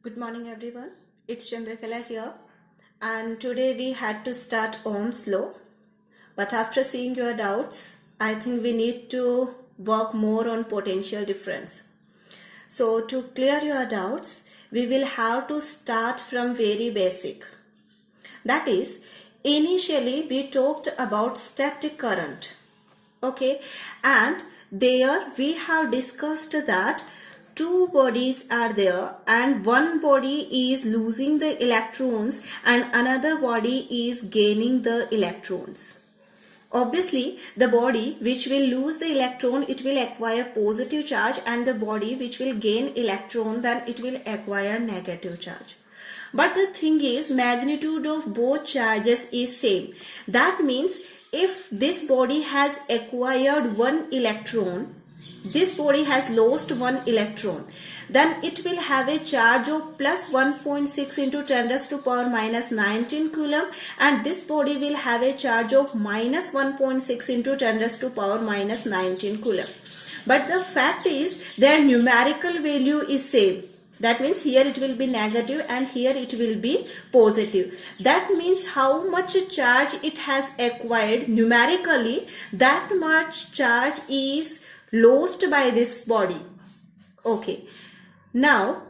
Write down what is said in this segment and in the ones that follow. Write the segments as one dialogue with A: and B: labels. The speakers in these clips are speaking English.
A: Good morning everyone, it's Chandrakala here, and today we had to start Ohm's law, but after seeing your doubts, I think we need to work more on potential difference. So to clear your doubts, we will have to start from very basic. That is, initially we talked about static current, okay, and there we have discussed that two bodies are there and one body is losing the electrons and another body is gaining the electrons. Obviously, the body which will lose the electron, it will acquire positive charge, and the body which will gain electron, then it will acquire negative charge. But the thing is, magnitude of both charges is same. That means if this body has acquired one electron, this body has lost one electron, then it will have a charge of plus 1.6 into 10 raised to power minus 19 coulomb, and this body will have a charge of minus 1.6 into 10 raised to power minus 19 coulomb. But the fact is their numerical value is same. That means here it will be negative and here it will be positive. That means how much charge it has acquired numerically, that much charge is lost by this body. Okay, now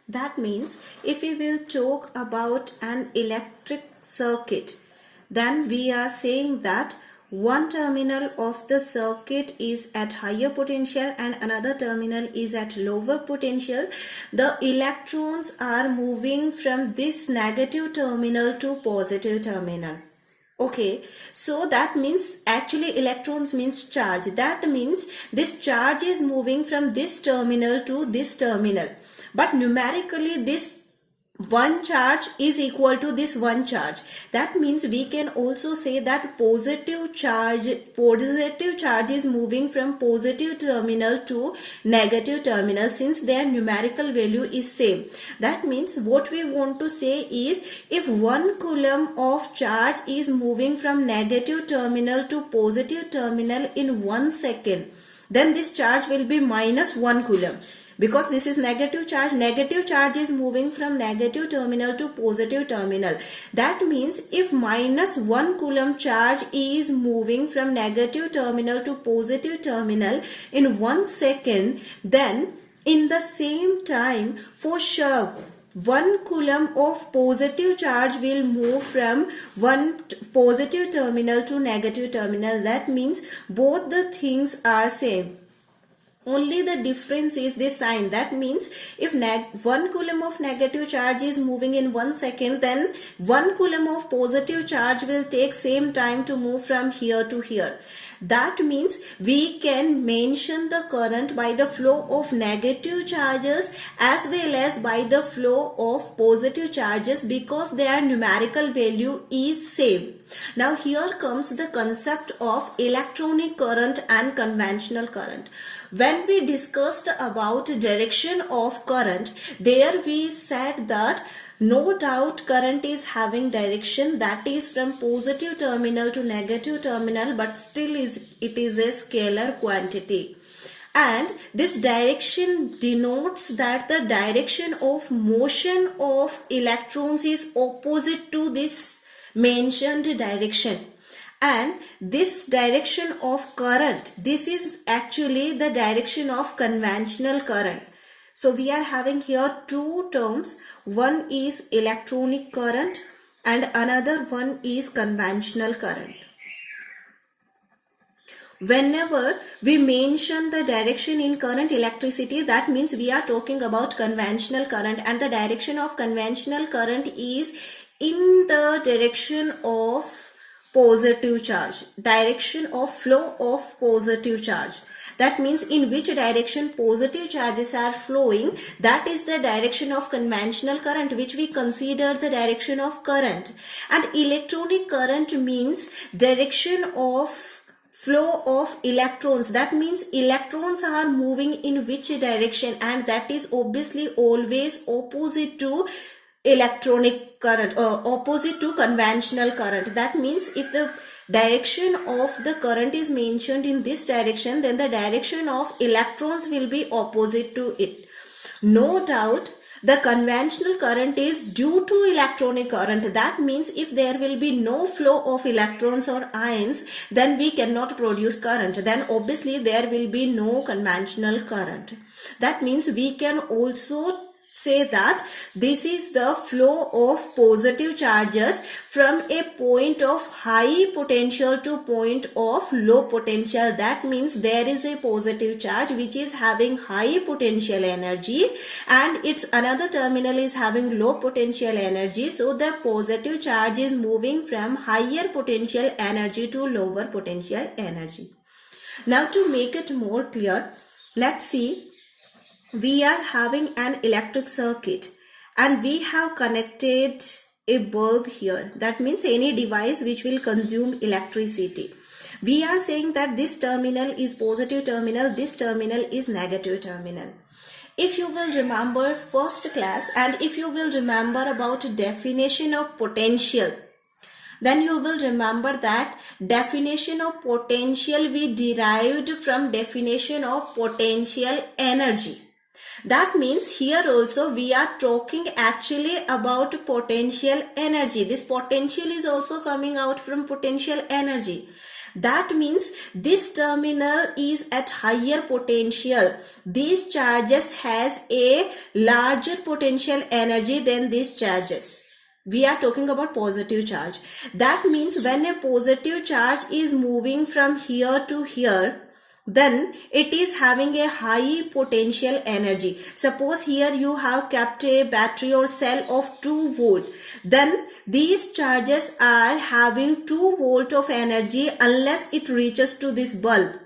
A: that means if we will talk about an electric circuit, then we are saying that one terminal of the circuit is at higher potential and another terminal is at lower potential. The electrons are moving from this negative terminal to positive terminal. Okay, so that means actually electrons means charge. That means this charge is moving from this terminal to this terminal. But numerically this one charge is equal to this one charge. That means we can also say that positive charge is moving from positive terminal to negative terminal, since their numerical value is same. That means what we want to say is, if 1 coulomb of charge is moving from negative terminal to positive terminal in 1 second, then this charge will be minus 1 coulomb. Because this is negative charge is moving from negative terminal to positive terminal. That means if minus 1 coulomb charge is moving from negative terminal to positive terminal in 1 second, then in the same time, for sure, 1 coulomb of positive charge will move from one positive terminal to negative terminal. That means both the things are same. Only the difference is the sign. That means if 1 coulomb of negative charge is moving in 1 second, then 1 coulomb of positive charge will take same time to move from here to here. That means we can mention the current by the flow of negative charges as well as by the flow of positive charges, because their numerical value is same. Now here comes the concept of electronic current and conventional current. When we discussed about direction of current, there we said that no doubt current is having direction, that is from positive terminal to negative terminal, but still it is a scalar quantity. And this direction denotes that the direction of motion of electrons is opposite to this mentioned direction. And this direction of current, this is actually the direction of conventional current. So we are having here two terms. One is electronic current and another one is conventional current. Whenever we mention the direction in current electricity, that means we are talking about conventional current, and the direction of conventional current is in the direction of positive charge, direction of flow of positive charge. That means in which direction positive charges are flowing, that is the direction of conventional current, which we consider the direction of current. And electronic current means direction of flow of electrons. That means electrons are moving in which direction, and that is obviously always opposite to electronic current, opposite to conventional current. That means if the direction of the current is mentioned in this direction, then the direction of electrons will be opposite to it. No doubt, the conventional current is due to electronic current. That means if there will be no flow of electrons or ions, then we cannot produce current. Then obviously there will be no conventional current. That means we can also say that this is the flow of positive charges from a point of high potential to point of low potential. That means there is a positive charge which is having high potential energy and its another terminal is having low potential energy. So the positive charge is moving from higher potential energy to lower potential energy. Now to make it more clear, let's see. We are having an electric circuit and we have connected a bulb here. That means any device which will consume electricity. We are saying that this terminal is positive terminal, this terminal is negative terminal. If you will remember first class and if you will remember about definition of potential, then you will remember that definition of potential we derived from definition of potential energy. That means here also we are talking actually about potential energy. This potential is also coming out from potential energy. That means this terminal is at higher potential. These charges has a larger potential energy than these charges. We are talking about positive charge. That means when a positive charge is moving from here to here, then it is having a high potential energy. Suppose here you have kept a battery or cell of 2 volt. Then these charges are having 2 volt of energy unless it reaches to this bulb.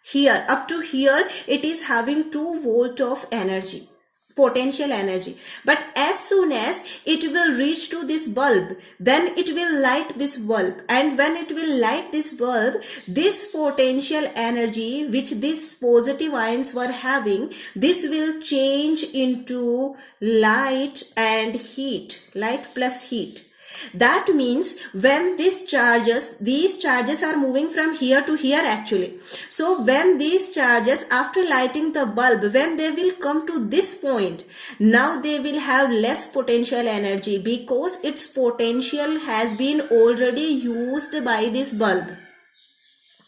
A: Here, up to here, it is having 2 volt of energy, potential energy. But as soon as it will reach to this bulb, then it will light this bulb, and when it will light this bulb, this potential energy which these positive ions were having, this will change into light and heat, light plus heat. That means when these charges are moving from here to here actually. So when these charges after lighting the bulb, when they will come to this point, now they will have less potential energy because its potential has been already used by this bulb.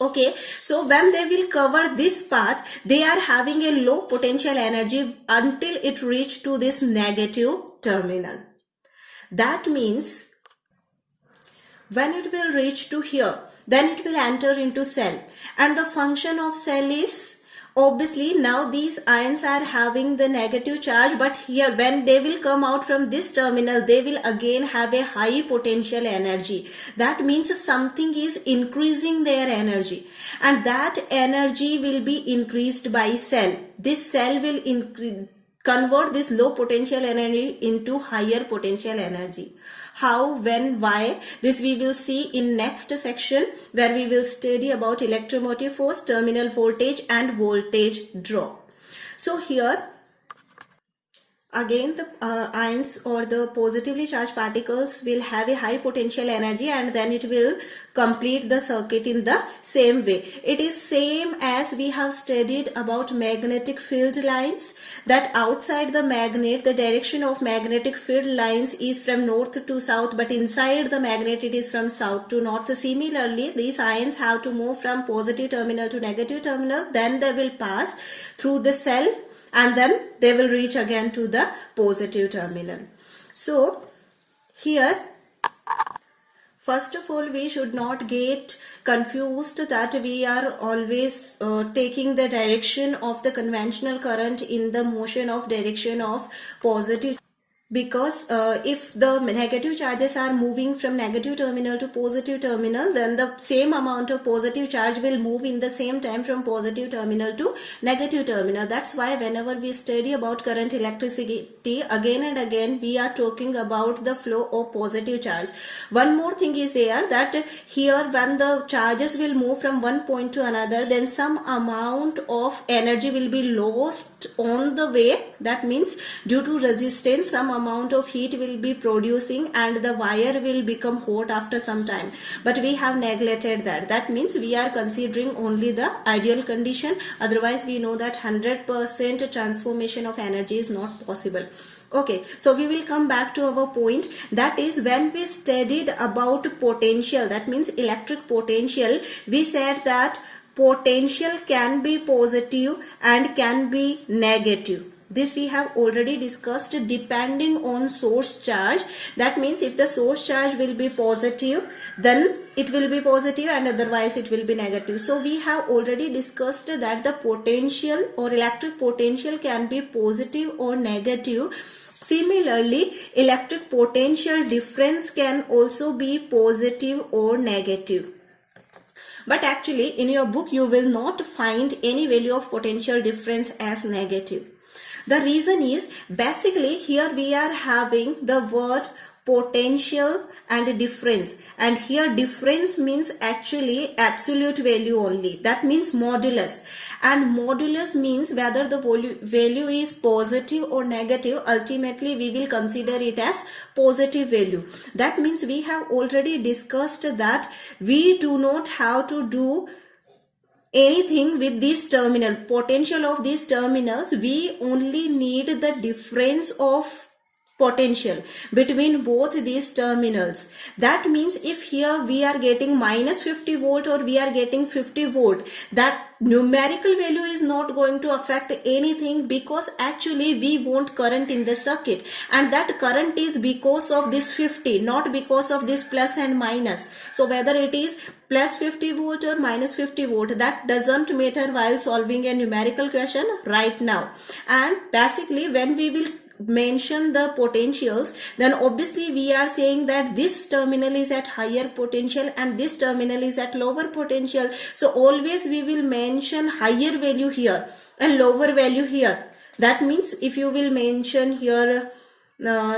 A: Okay, so when they will cover this path, they are having a low potential energy until it reach to this negative terminal. That means when it will reach to here, then it will enter into cell, and the function of cell is obviously now these ions are having the negative charge, but here when they will come out from this terminal, they will again have a high potential energy. That means something is increasing their energy, and that energy will be increased by cell. This cell will convert this low potential energy into higher potential energy. How, when, why, this we will see in next section, where we will study about electromotive force, terminal voltage and voltage drop. So here again the ions or the positively charged particles will have a high potential energy, and then it will complete the circuit in the same way. It is same as we have studied about magnetic field lines, that outside the magnet the direction of magnetic field lines is from north to south, but inside the magnet it is from south to north. Similarly, these ions have to move from positive terminal to negative terminal, then they will pass through the cell, and then they will reach again to the positive terminal. So here, first of all, we should not get confused that we are always taking the direction of the conventional current in the motion of direction of positive, because if the negative charges are moving from negative terminal to positive terminal, then the same amount of positive charge will move in the same time from positive terminal to negative terminal. That's why whenever we study about current electricity, again and again we are talking about the flow of positive charge. One more thing is there, that here when the charges will move from one point to another, then some amount of energy will be lost on the way. That means due to resistance, some amount amount of heat will be producing and the wire will become hot after some time, but we have neglected that. That means we are considering only the ideal condition, otherwise we know that 100% transformation of energy is not possible. Okay, so we will come back to our point, that is when we studied about potential, that means electric potential, we said that potential can be positive and can be negative. This we have already discussed, depending on source charge. That means if the source charge will be positive, then it will be positive, and otherwise it will be negative. So we have already discussed that the potential or electric potential can be positive or negative. Similarly, electric potential difference can also be positive or negative. But actually in your book you will not find any value of potential difference as negative. The reason is, basically here we are having the word potential and difference, and here difference means actually absolute value only, that means modulus, and modulus means whether the value is positive or negative, ultimately we will consider it as positive value. That means we have already discussed that we do not have to do anything with this terminal, potential of these terminals, we only need the difference of potential between both these terminals. That means if here we are getting minus 50 volt or we are getting 50 volt, that numerical value is not going to affect anything, because actually we want current in the circuit, and that current is because of this 50, not because of this plus and minus. So whether it is plus 50 volt or minus 50 volt, that doesn't matter while solving a numerical question right now. And basically when we will mention the potentials, then obviously we are saying that this terminal is at higher potential and this terminal is at lower potential. So always we will mention higher value here and lower value here. That means if you will mention here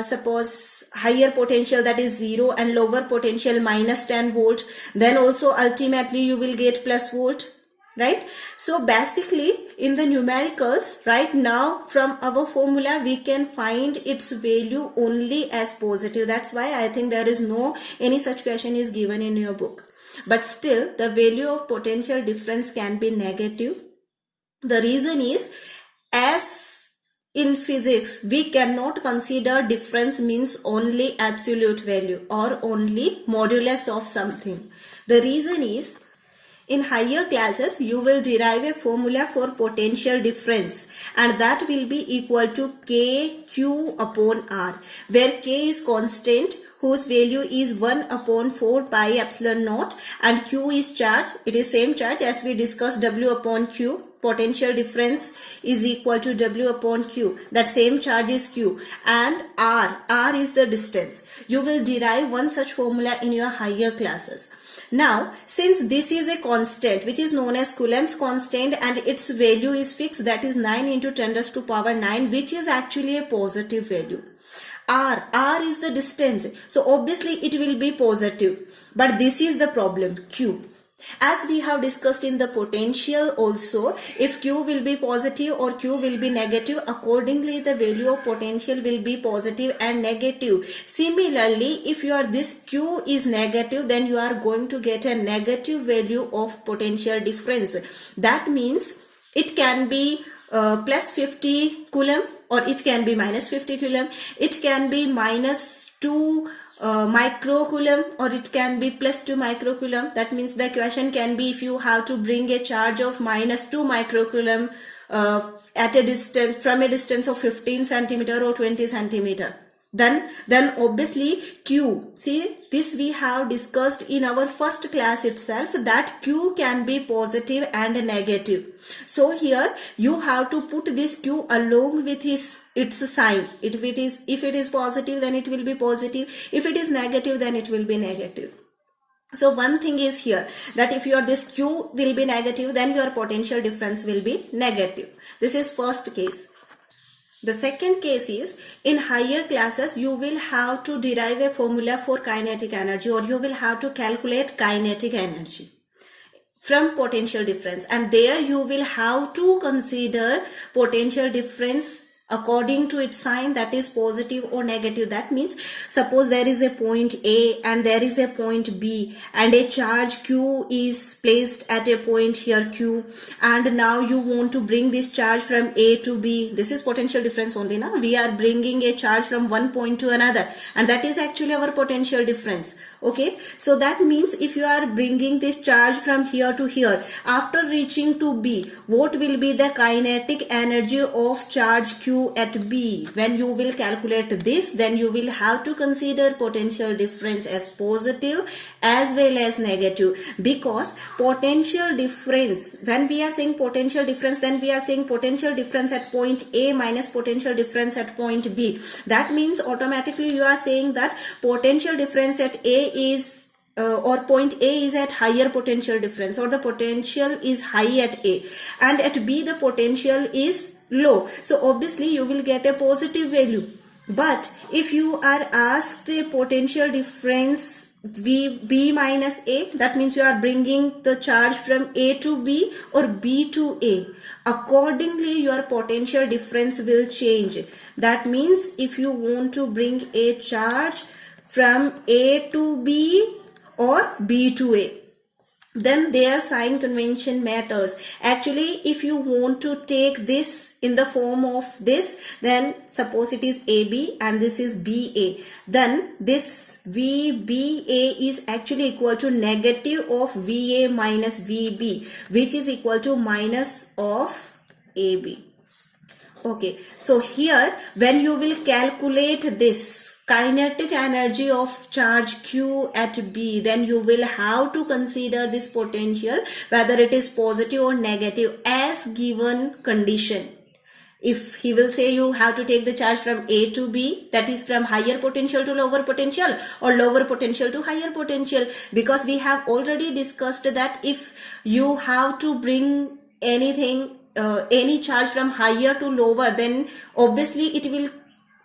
A: suppose higher potential, that is 0, and lower potential minus 10 volt, then also ultimately you will get plus volt, right? So basically in the numericals right now, from our formula we can find its value only as positive. That's why I think there is no any such question is given in your book. But still the value of potential difference can be negative. The reason is, as in physics we cannot consider difference means only absolute value or only modulus of something. The reason is, in higher classes you will derive a formula for potential difference, and that will be equal to kq upon r, where k is constant whose value is 1 upon 4 pi epsilon naught, and q is charge. It is same charge as we discussed, w upon q. Potential difference is equal to w upon q, that same charge is q, and r is the distance. You will derive one such formula in your higher classes. Now since this is a constant which is known as Coulomb's constant and its value is fixed, that is 9 into 10 raised to power 9, which is actually a positive value. R is the distance, so obviously it will be positive, but this is the problem, q. As we have discussed in the potential also, if q will be positive or q will be negative, accordingly the value of potential will be positive and negative. Similarly, if this q is negative, then you are going to get a negative value of potential difference. That means it can be plus 50 coulomb, or it can be minus 50 coulomb, it can be minus 2 microcoulomb, or it can be plus 2 microcoulomb. That means the question can be, if you have to bring a charge of minus 2 microcoulomb at a distance, from a distance of 15 centimeter or 20 centimeter, then obviously q, see this we have discussed in our first class itself, that q can be positive and negative. So here you have to put this q along with its sign. If it is positive, then it will be positive. If it is negative, then it will be negative. So one thing is here, that if this q will be negative, then your potential difference will be negative. This is first case. The second case is, in higher classes you will have to derive a formula for kinetic energy, or you will have to calculate kinetic energy from potential difference, and there you will have to consider potential difference according to its sign, that is positive or negative. That means suppose there is a point A and there is a point B, and a charge Q is placed at a point here Q, and now you want to bring this charge from A to B. This is potential difference only. Now we are bringing a charge from one point to another, and that is actually our potential difference. Okay, so that means if you are bringing this charge from here to here, after reaching to B, what will be the kinetic energy of charge Q at B? When you will calculate this, then you will have to consider potential difference as positive as well as negative, because potential difference, when we are saying potential difference, then we are saying potential difference at point A minus potential difference at point B. That means automatically you are saying that potential difference at A is or point A is at higher potential difference, or the potential is high at A, and at B the potential is low. So obviously you will get a positive value. But if you are asked a potential difference B minus A, that means you are bringing the charge from A to B or B to A. Accordingly, your potential difference will change. That means if you want to bring a charge from A to B or B to A, then their sign convention matters. Actually, if you want to take this in the form of this, then suppose it is AB and this is BA, then this VBA is actually equal to negative of VA minus VB, which is equal to minus of AB. Okay, so here when you will calculate this kinetic energy of charge Q at B, then you will have to consider this potential, whether it is positive or negative, as given condition. If he will say you have to take the charge from A to B, that is from higher potential to lower potential or lower potential to higher potential, because we have already discussed that if you have to bring anything, any charge from higher to lower, then obviously it will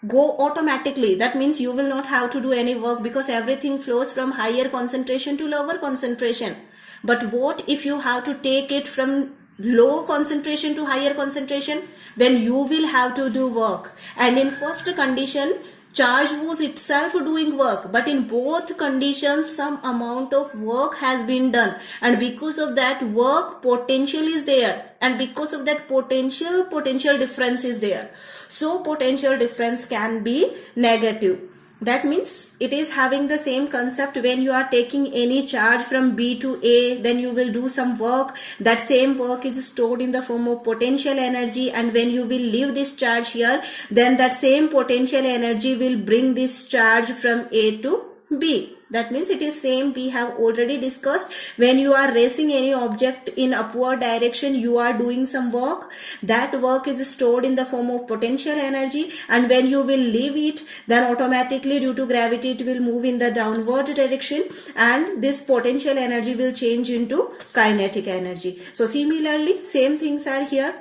A: go automatically. That means you will not have to do any work, because everything flows from higher concentration to lower concentration. But what if you have to take it from low concentration to higher concentration? Then you will have to do work. And in first condition, charge was itself doing work, but in both conditions some amount of work has been done, and because of that work, potential is there, and because of that potential difference is there. So potential difference can be negative. That means it is having the same concept. When you are taking any charge from B to A, then you will do some work. That same work is stored in the form of potential energy, and when you will leave this charge here, then that same potential energy will bring this charge from A to B. That means it is same we have already discussed. When you are racing any object in upward direction, you are doing some work. That work is stored in the form of potential energy, and when you will leave it, then automatically due to gravity it will move in the downward direction, and this potential energy will change into kinetic energy. So similarly, same things are here.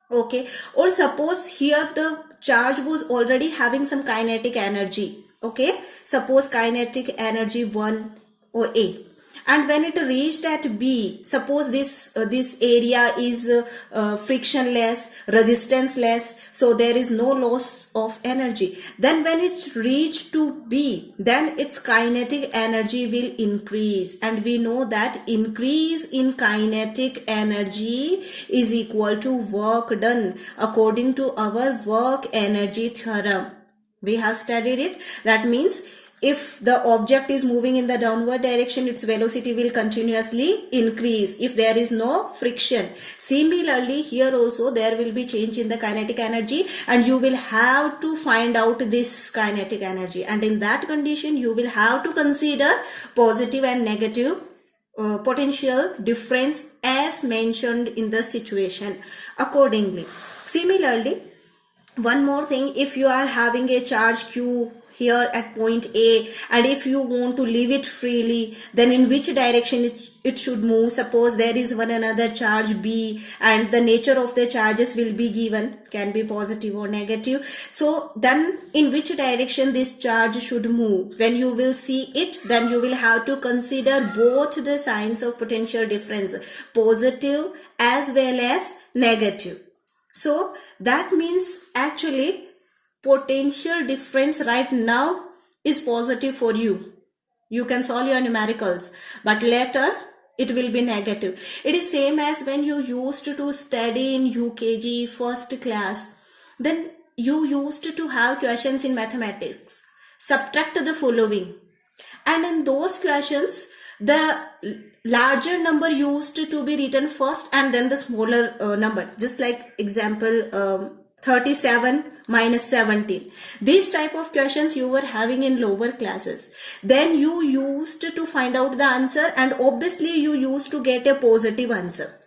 A: Okay, or suppose here the charge was already having some kinetic energy. Okay, suppose kinetic energy 1 or A, and when it reached at B, suppose this area is frictionless, resistanceless, so there is no loss of energy. Then when it reached to B, then its kinetic energy will increase, and we know that increase in kinetic energy is equal to work done according to our work energy theorem. We have studied it. That means if the object is moving in the downward direction, its velocity will continuously increase if there is no friction. Similarly, here also there will be change in the kinetic energy, and you will have to find out this kinetic energy, and in that condition you will have to consider positive and negative potential difference as mentioned in the situation accordingly. Similarly, one more thing, if you are having a charge Q here at point A, and if you want to leave it freely, then in which direction it should move? Suppose there is one another charge B, and the nature of the charges will be given, can be positive or negative. So then in which direction this charge should move? When you will see it, then you will have to consider both the signs of potential difference, positive as well as negative. So that means actually potential difference right now is positive for you. You can solve your numericals, but later it will be negative. It is same as when you used to study in UKG first class. Then you used to have questions in mathematics. Subtract the following. And in those questions, the larger number used to be written first and then the smaller number. Just like example 37 minus 17. These type of questions you were having in lower classes. Then you used to find out the answer, and obviously you used to get a positive answer.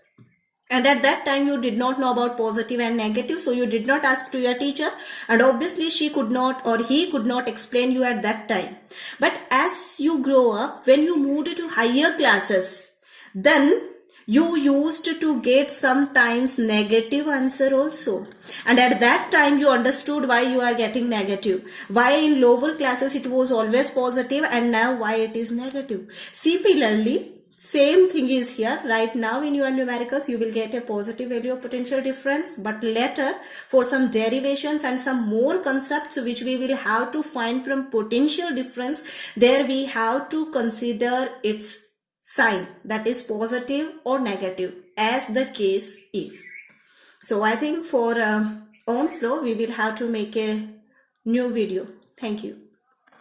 A: And at that time you did not know about positive and negative, so you did not ask to your teacher, and obviously she could not or he could not explain you at that time. But as you grow up, when you moved to higher classes, then you used to get sometimes negative answer also, and at that time you understood why you are getting negative, why in lower classes it was always positive and now why it is negative. Similarly, same thing is here. Right now in your numericals you will get a positive value of potential difference, but later for some derivations and some more concepts which we will have to find from potential difference, there we have to consider its sign, that is positive or negative as the case is. So I think for Ohm's law we will have to make a new video. Thank you.